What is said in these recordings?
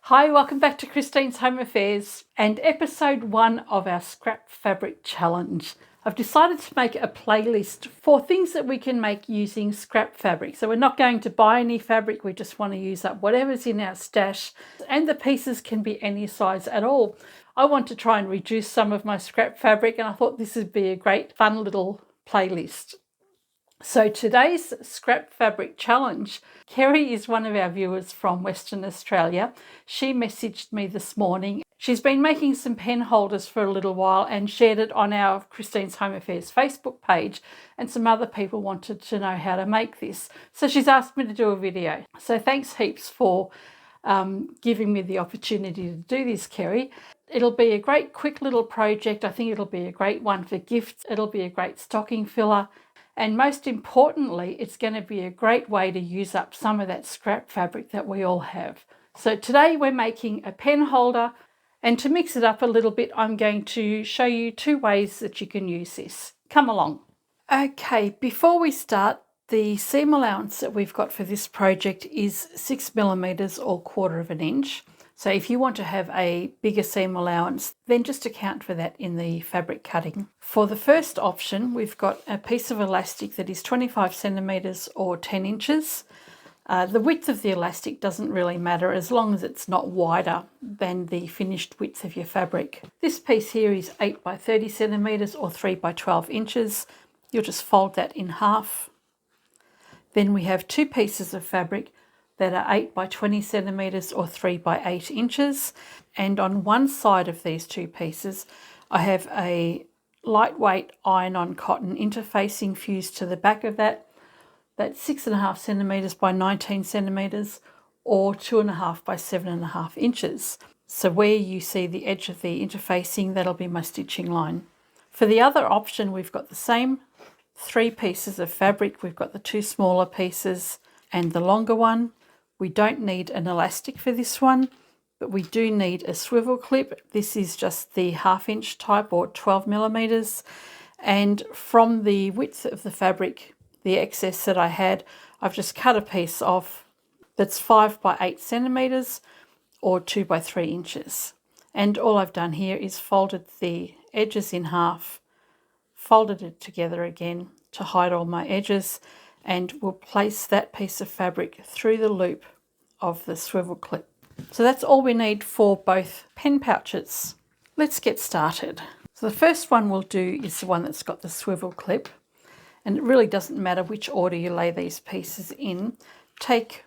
Hi, welcome back to Christine's Home Affairs and episode 1 of our Scrap Fabric Challenge. I've decided to make a playlist for things that we can make using scrap fabric. So we're not going to buy any fabric, we just want to use up whatever's in our stash, and the pieces can be any size at all. I want to try and reduce some of my scrap fabric, and I thought this would be a great fun little playlist. So today's Scrap Fabric Challenge, Kerry is one of our viewers from Western Australia. She messaged me this morning. She's been making some pen holders for a little while and shared it on our Christine's Home Affairs Facebook page, and some other people wanted to know how to make this. So she's asked me to do a video. So thanks heaps for giving me the opportunity to do this, Kerry. It'll be a great quick little project. I think it'll be a great one for gifts. It'll be a great stocking filler. And most importantly, it's going to be a great way to use up some of that scrap fabric that we all have. So today we're making a pen holder, and to mix it up a little bit, I'm going to show you 2 ways that you can use this. Come along. Okay, before we start, the seam allowance that we've got for this project is 6mm or 1/4 inch. So if you want to have a bigger seam allowance, then just account for that in the fabric cutting. For the first option, we've got a piece of elastic that is 25cm or 10 inches. The width of the elastic doesn't really matter as long as it's not wider than the finished width of your fabric. This piece here is 8 by 30cm or 3 by 12 inches. You'll just fold that in half. Then we have 2 pieces of fabric that are 8 by 20cm or 3 by 8 inches. And on one side of these 2 pieces, I have a lightweight iron-on cotton interfacing fused to the back of that. That's 6.5cm by 19cm or 2.5 by 7.5 inches. So where you see the edge of the interfacing, that'll be my stitching line. For the other option, we've got the same 3 pieces of fabric. We've got the 2 smaller pieces and the longer one. We don't need an elastic for this one, but we do need a swivel clip. This is just the 1/2 inch type or 12mm. And from the width of the fabric, the excess that I had, I've just cut a piece off that's 5 by 8cm or 2 by 3 inches. And all I've done here is folded the edges in half, folded it together again to hide all my edges, and we'll place that piece of fabric through the loop of the swivel clip. So that's all we need for both pen pouches. Let's get started. So the first one we'll do is the one that's got the swivel clip, and it really doesn't matter which order you lay these pieces in. Take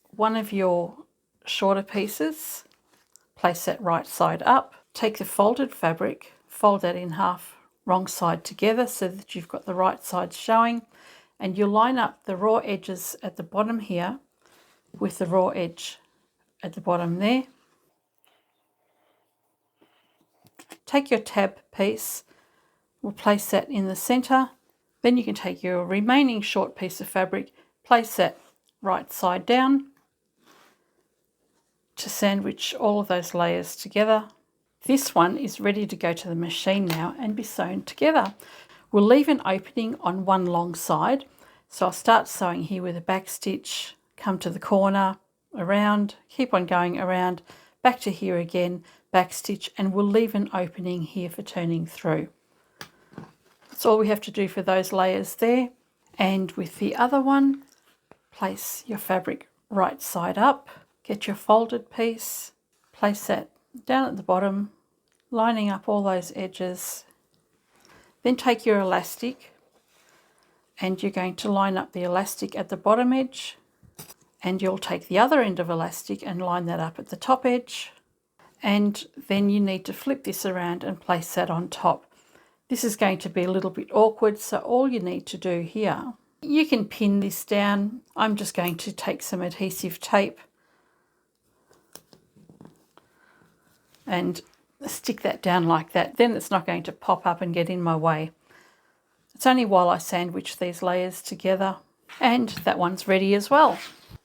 one of your shorter pieces, place that right side up, take the folded fabric, fold that in half wrong side together so that you've got the right side showing, and you line up the raw edges at the bottom here with the raw edge at the bottom there. Take your tab piece, we'll place that in the center. Then you can take your remaining short piece of fabric, place that right side down to sandwich all of those layers together. This one is ready to go to the machine now and be sewn together. We'll leave an opening on one long side. So I'll start sewing here with a back stitch, come to the corner, around, keep on going around, back to here again, back stitch, and we'll leave an opening here for turning through. That's all we have to do for those layers there. And with the other one, place your fabric right side up, get your folded piece, place that down at the bottom, lining up all those edges. Then take your elastic, and you're going to line up the elastic at the bottom edge, and you'll take the other end of elastic and line that up at the top edge, and then you need to flip this around and place that on top. This is going to be a little bit awkward, so all you need to do here, you can pin this down. I'm just going to take some adhesive tape and stick that down like that. Then it's not going to pop up and get in my way. It's only while I sandwich these layers together. And that one's ready as well.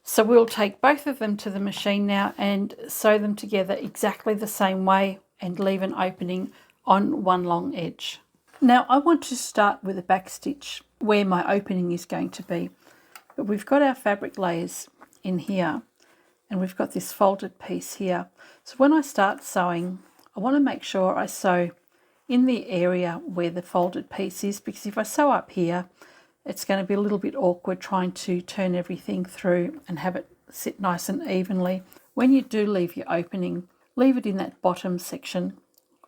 So we'll take both of them to the machine now and sew them together exactly the same way and leave an opening on one long edge. Now I want to start with a back stitch where my opening is going to be. But we've got our fabric layers in here, and we've got this folded piece here. So when I start sewing, I want to make sure I sew in the area where the folded piece is, because if I sew up here, it's going to be a little bit awkward trying to turn everything through and have it sit nice and evenly. When you do leave your opening, leave it in that bottom section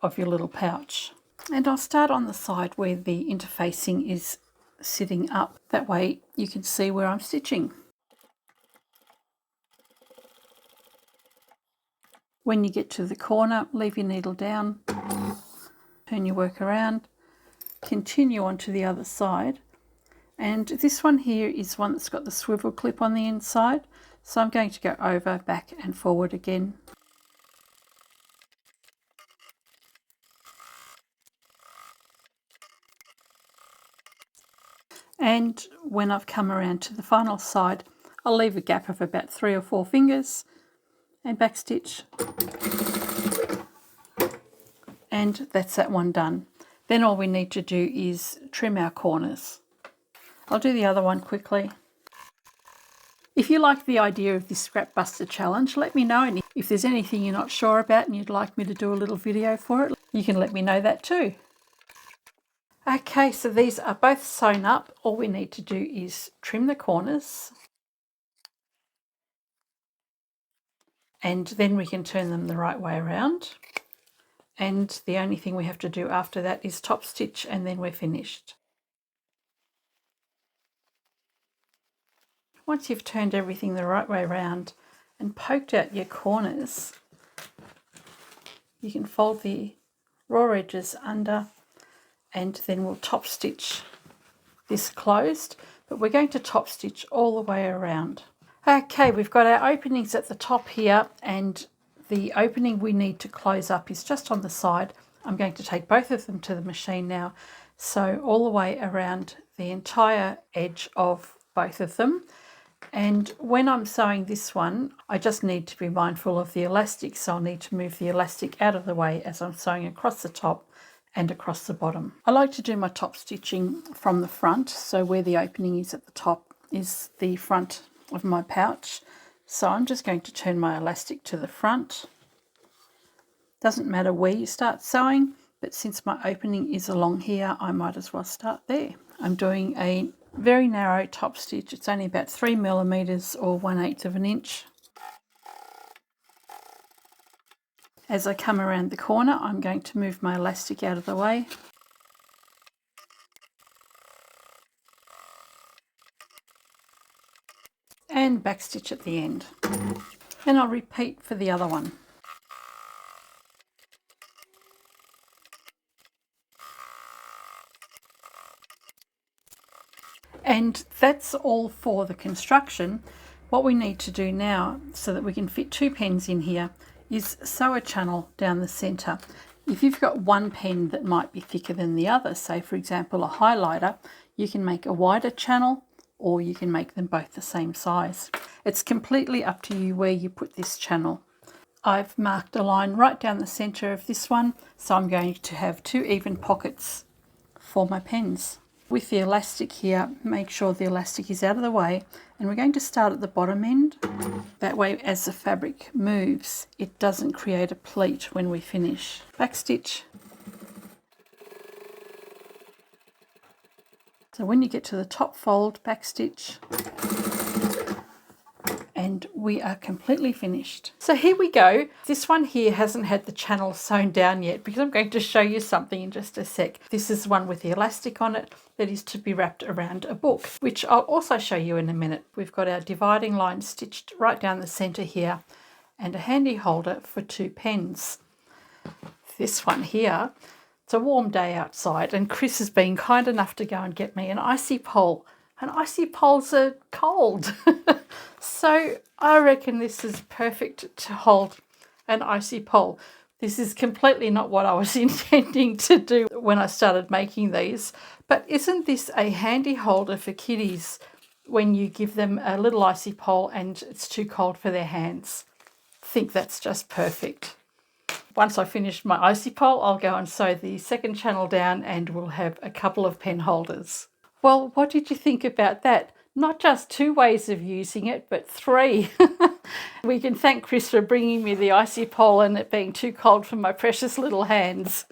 of your little pouch. And I'll start on the side where the interfacing is sitting up. That way you can see where I'm stitching. When you get to the corner, leave your needle down, turn your work around, continue on to the other side. And this one here is one that's got the swivel clip on the inside. So I'm going to go over, back and forward again. And when I've come around to the final side, I'll leave a gap of about 3 or 4 fingers and backstitch. And that's that one done. Then all we need to do is trim our corners. I'll do the other one quickly. If you like the idea of this Scrap Buster challenge, let me know. And if there's anything you're not sure about and you'd like me to do a little video for it, you can let me know that too. Okay, so these are both sewn up. All we need to do is trim the corners, and then we can turn them the right way around. And the only thing we have to do after that is top stitch, and then we're finished. Once you've turned everything the right way around and poked out your corners, you can fold the raw edges under, and then we'll top stitch this closed, but we're going to top stitch all the way around. Okay, we've got our openings at the top here, and the opening we need to close up is just on the side. I'm going to take both of them to the machine now. So all the way around the entire edge of both of them. And when I'm sewing this one, I just need to be mindful of the elastic, so I'll need to move the elastic out of the way as I'm sewing across the top and across the bottom. I like to do my top stitching from the front, so where the opening is at the top is the front of my pouch. So I'm just going to turn my elastic to the front. Doesn't matter where you start sewing, but since my opening is along here, I might as well start there. I'm doing a very narrow top stitch. It's only about 3 millimeters or 1/8 of an inch. As I come around the corner, I'm going to move my elastic out of the way. And backstitch at the end. And I'll repeat for the other one. And that's all for the construction. What we need to do now, so that we can fit 2 pens in here, is sew a channel down the centre. If you've got one pen that might be thicker than the other, say for example a highlighter, you can make a wider channel, or you can make them both the same size. It's completely up to you where you put this channel. I've marked a line right down the centre of this one, so I'm going to have 2 even pockets for my pens. With the elastic here, make sure the elastic is out of the way, and we're going to start at the bottom end. That way, as the fabric moves, it doesn't create a pleat when we finish. Backstitch. So when you get to the top fold, backstitch, and we are completely finished. So here we go. This one here hasn't had the channel sewn down yet, because I'm going to show you something in just a sec. This is one with the elastic on it that is to be wrapped around a book, which I'll also show you in a minute. We've got our dividing line stitched right down the centre here, and a handy holder for 2 pens. This one here, it's a warm day outside, and Chris has been kind enough to go and get me an icy pole. And icy poles are cold. So I reckon this is perfect to hold an icy pole. This is completely not what I was intending to do when I started making these. But isn't this a handy holder for kiddies when you give them a little icy pole and it's too cold for their hands? I think that's just perfect. Once I finish my icy pole, I'll go and sew the second channel down, and we'll have a couple of pen holders. Well, what did you think about that? not just 2 ways of using it, but 3. We can thank Chris for bringing me the icy pole and it being too cold for my precious little hands.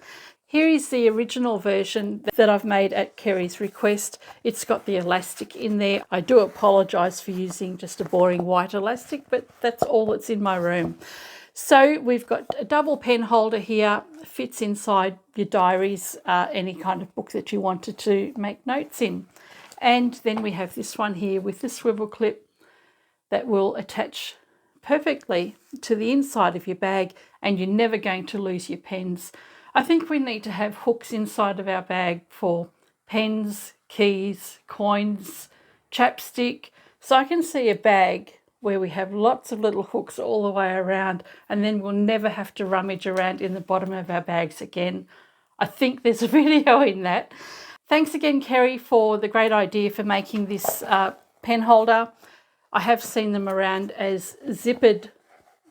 Here is the original version that I've made at Kerry's request. It's got the elastic in there. I do apologise for using just a boring white elastic, but that's all that's in my room. So we've got a double pen holder here, fits inside your diaries, any kind of book that you wanted to make notes in. And then we have this one here with the swivel clip that will attach perfectly to the inside of your bag, and you're never going to lose your pens. I think we need to have hooks inside of our bag for pens, keys, coins, chapstick. So I can see a bag where we have lots of little hooks all the way around, and then we'll never have to rummage around in the bottom of our bags again. I think there's a video in that. Thanks again, Kerry, for the great idea for making this pen holder. I have seen them around as zippered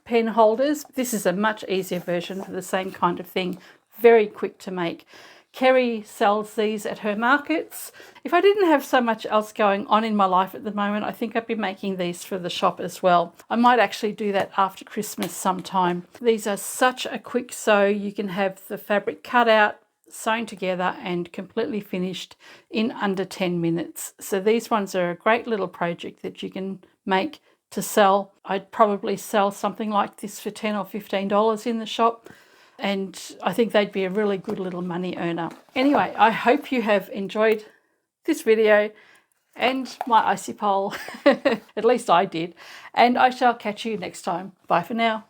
pen holders. This is a much easier version for the same kind of thing. Very quick to make. Kerry sells these at her markets. If I didn't have so much else going on in my life at the moment, I think I'd be making these for the shop as well. I might actually do that after Christmas sometime. These are such a quick sew. You can have the fabric cut out, sewn together and completely finished in under 10 minutes. So these ones are a great little project that you can make to sell. I'd probably sell something like this for $10 or $15 in the shop, and I think they'd be a really good little money earner. Anyway, I hope you have enjoyed this video and my icy pole. At least I did. And I shall catch you next time. Bye for now.